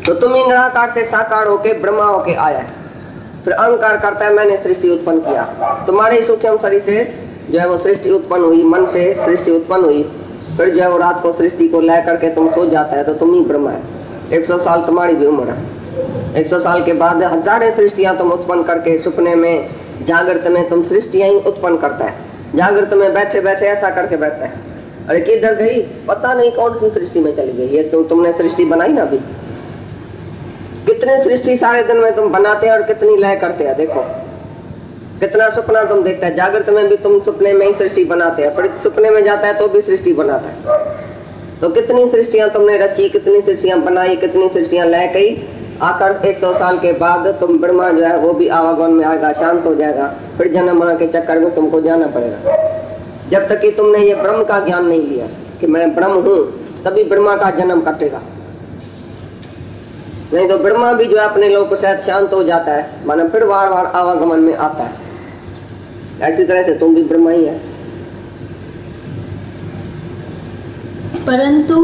तो तुम ही निराकार से साकार होके ब्रह्मा होके आया है। फिर अहंकार करता है मैंने सृष्टि उत्पन्न किया। तुम्हारे सूक्ष्म शरीर से जो है वो सृष्टि उत्पन्न हुई, मन से सृष्टि उत्पन्न हुई। फिर जो है वो रात को सृष्टि को ले करके तुम सो जाता है तो तुम ही ब्रह्मा है। 100 साल तुम्हारी भी उम्र है। 100 साल के बाद हजारों सृष्टियां तुम उत्पन्न करके सुपने में, जागृत में तुम सृष्टियां ही उत्पन्न करता है। जागृत में बैठे बैठे ऐसा करके बैठता है, अरे किधर गई पता नहीं, कौन सी सृष्टि में चली गई। ये तुमने सृष्टि बनाई ना अभी। कितने सृष्टि सारे दिन में तुम बनाते हैं और कितनी लय करते हैं। देखो कितना सपना तुम देखते हैं। जागृत में भी तुम सपने में ही सृष्टि बनाते हैं, फिर सपने में जाता है तो भी सृष्टि बनाता है। तो कितनी सृष्टियां तुमने रची, कितनी सृष्टियां बनाई, कितनी सृष्टियां लय गई। आकर 100 साल के बाद तुम ब्रह्मा जो है वो भी आवागमन में आएगा, शांत हो जाएगा। फिर जन्म मरण के चक्कर में तुमको जाना पड़ेगा। जब तक कि तुमने ये ब्रह्म का ज्ञान नहीं लिया कि मैं ब्रह्म हूँ, तभी ब्रह्मा का जन्म कटेगा। नहीं तो ब्रह्मा भी जो है अपने लोग शायद शांत हो जाता है, माना फिर बार बार आवागमन में आता है। ऐसी तरह से तुम भी ब्रह्मा ही है। परंतु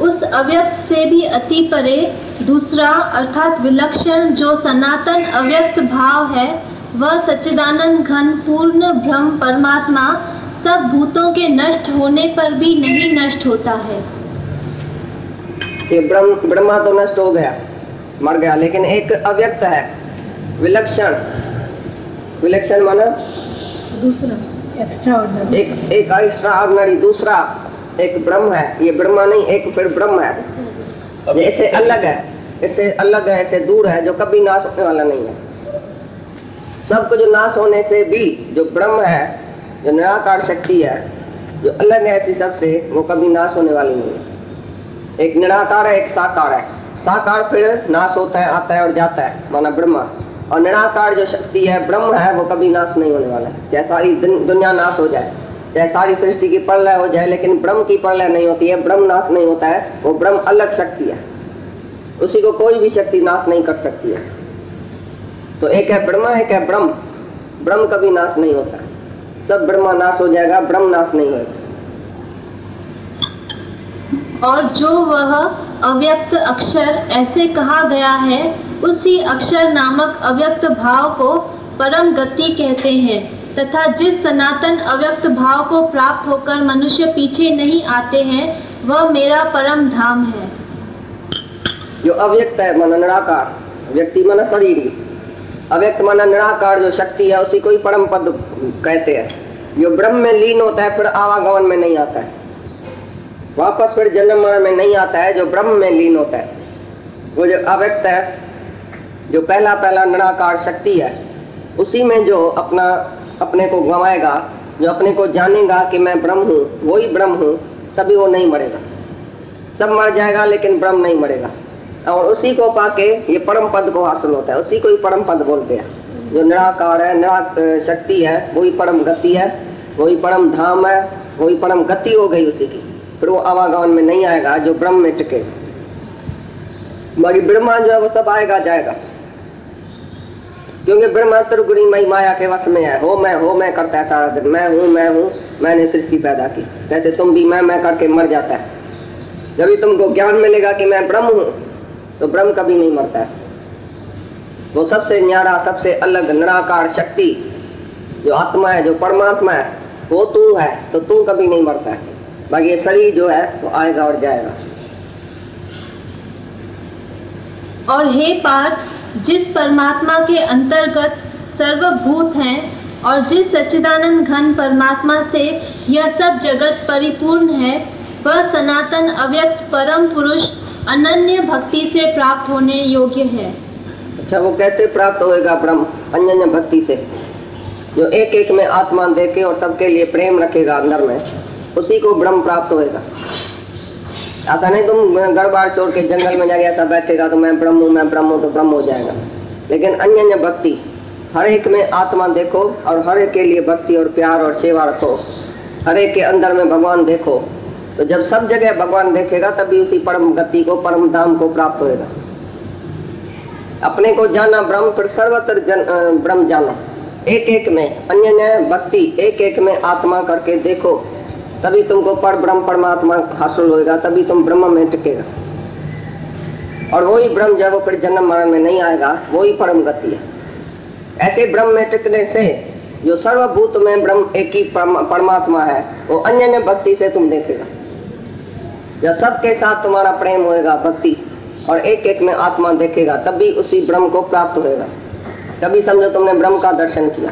उस अव्यक्त से भी अति परे दूसरा अर्थात विलक्षण जो सनातन अव्यक्त भाव है, वह सच्चिदानंद घन पूर्ण ब्रह्म परमात्मा सब भूतों के नष्ट होने पर भी नहीं नष्ट होता है। ये ब्रह्मा तो नष्ट हो गया, मर गया, लेकिन एक अव्यक्त है विलक्षण। विलक्षण माना दूसरा, एक एक्स्ट्रा ऑर्डिनरी दूसरा एक ब्रह्म है। ये ब्रह्मा नहीं, एक फिर ब्रह्म है। ऐसे अलग है, इससे अलग है, ऐसे दूर है, जो कभी नाश होने वाला नहीं है। सब कुछ नाश होने से भी जो ब्रह्म है, जो निराकार शक्ति है, जो अलग है ऐसी सबसे, वो कभी नाश होने वाली नहीं है। एक निराकार है, एक साकार है। साकार फिर नाश होता है, आता है और जाता है, माना ब्रह्मा। और निराकार जो शक्ति है, ब्रह्म है, वो कभी नाश नहीं होने वाला है। चाहे सारी दुनिया नाश हो जाए, चाहे सारी सृष्टि की प्रलय हो जाए, लेकिन ब्रह्म की प्रलय नहीं होती है। ब्रह्म नाश नहीं होता है, वो ब्रह्म अलग शक्ति है, उसी को कोई भी शक्ति नाश नहीं कर सकती है। तो एक है ब्रह्मा, एक है ब्रह्म। ब्रह्म कभी नाश नहीं होता, सब ब्रह्मा नाश हो जाएगा, ब्रह्म नाश नहीं होगा। और जो वह अव्यक्त अक्षर ऐसे कहा गया है, उसी अक्षर नामक अव्यक्त भाव को परम गति कहते हैं, तथा जिस सनातन अव्यक्त भाव को प्राप्त होकर मनुष्य पीछे नहीं आते हैं, वह मेरा परम धाम है। जो अव्यक्त है माना निराकार, व्यक्ति माना शरीर, अव्यक्त माना निराकार जो शक्ति है, उसी को ही परम पद कहते हैं। जो ब्रह्म में लीन होता है, फिर आवागमन में नहीं आता है, वापस फिर जन्म मरण में नहीं आता है। जो ब्रह्म में लीन होता है, वो जो अव्यक्त है, जो पहला पहला निराकार शक्ति है, उसी में जो अपने को गंवाएगा, जो अपने को जानेगा कि मैं ब्रह्म हूँ, वही ब्रह्म हूँ, तभी वो नहीं मरेगा। सब मर जाएगा लेकिन ब्रह्म नहीं मरेगा। और उसी को पाके ये परम पद को हासिल होता है, उसी को ही परम पद बोलते हैं। जो निराकार है, निराकार शक्ति है, वही परम गति है, वही परम धाम है, वही परम गति हो गई उसी की। फिर वो आवागमन में नहीं आएगा, जो ब्रह्म में टिके। बाकी ब्रह्मा जो है वो सब आएगा जाएगा, क्योंकि ब्रह्मा त्रिगुणी मई माया के वश में है। हो मैं करता है सारा दिन, मैं हूँ, मैंने सृष्टि पैदा की। जैसे तुम भी मैं करके मर जाता है। जब भी तुमको ज्ञान मिलेगा कि मैं ब्रह्म हूँ, तो ब्रह्म कभी नहीं मरता है। वो सबसे न्यारा, सबसे अलग निराकार शक्ति जो आत्मा है, जो परमात्मा है, वो तू है, तो तू कभी नहीं मरता है। बाकी ये शरीर जो है तो आएगा और जाएगा। और हे पार्थ, जिस परमात्मा के अंतर्गत सर्वभूत हैं और जिस सच्चिदानंद घन परमात्मा से यह सब जगत परिपूर्ण है, वह सनातन अव्यक्त परम पुरुष अनन्य भक्ति से प्राप्त होने योग्य है। अच्छा, वो कैसे प्राप्त होएगा ब्रह्म? अनन्य भक्ति से। जो एक एक में आत्मा देखे और सबके लिए प्रेम रखेगा अंदर में, उसी को ब्रह्म प्राप्त होएगा। ऐसा नहीं तुम गड़बाड़ छोड़ के जंगल में जाके ऐसा बैठेगा तो मैं ब्रह्म हूँ तो ब्रह्म हो जाएगा। लेकिन अन्य भक्ति, हर एक में आत्मा देखो और हर एक के लिए भक्ति और प्यार और सेवा रखो। हर एक के अंदर में भगवान देखो, तो जब सब जगह भगवान देखेगा तभी उसी परम गति को, परम धाम को प्राप्त होएगा। अपने को जाना ब्रह्म, फिर सर्वत्र ब्रह्म जाना। एक एक में अन्य भक्ति, एक एक में आत्मा करके देखो, तभी तुमको पर ब्रह्म परमात्मा हासिल होएगा, तभी तुम ब्रह्म में टिकेगा। और वही ब्रह्म जब वो फिर जन्म मरण में नहीं आएगा, वही परम गति है। ऐसे ब्रह्म में टिकने से जो सर्वभूत में ब्रह्म एक ही परमात्मा है, वो अन्य भक्ति से तुम देखेगा। जब सबके साथ तुम्हारा प्रेम होएगा, भक्ति, और एक एक में आत्मा देखेगा, तभी उसी ब्रह्म को प्राप्त होएगा। तभी समझो तुमने ब्रह्म का दर्शन किया।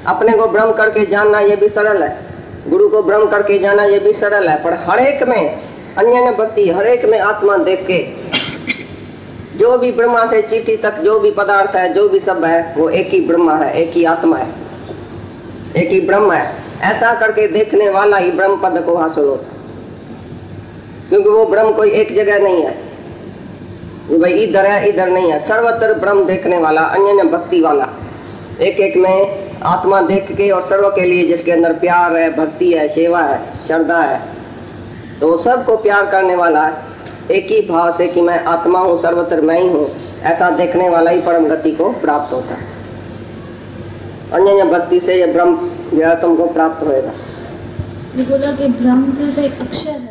अपने को ब्रह्म करके जानना ये भी सरल है, गुरु को ब्रह्म करके जाना ये भी सरल है, पर हर एक में अन्य भक्ति, हर एक में आत्मा देख के जो भी ब्रह्मा से चीटी तक जो भी पदार्थ है, जो भी सब है, वो एक ही ब्रह्मा है, एक ही आत्मा है, एक ही ब्रह्म है। ऐसा करके देखने वाला ही ब्रह्म पद को हासिल होता है। क्योंकि वो ब्रह्म कोई एक जगह नहीं है, भाई इधर है इधर नहीं है, सर्वत्र ब्रह्म देखने वाला, अन्य भक्ति वाला, एक एक में आत्मा देख के, और सर्व के लिए जिसके अंदर प्यार है, भक्ति है, सेवा है, श्रद्धा है, तो सबको प्यार करने वाला है, एक ही भाव से कि मैं आत्मा हूँ, सर्वत्र मैं ही हूँ, ऐसा देखने वाला ही परम गति को प्राप्त होता है। अन्य भक्ति से ये ब्रह्म जो तुमको प्राप्त होएगा। बोला कि ब्रह्म का एक अक्षर है।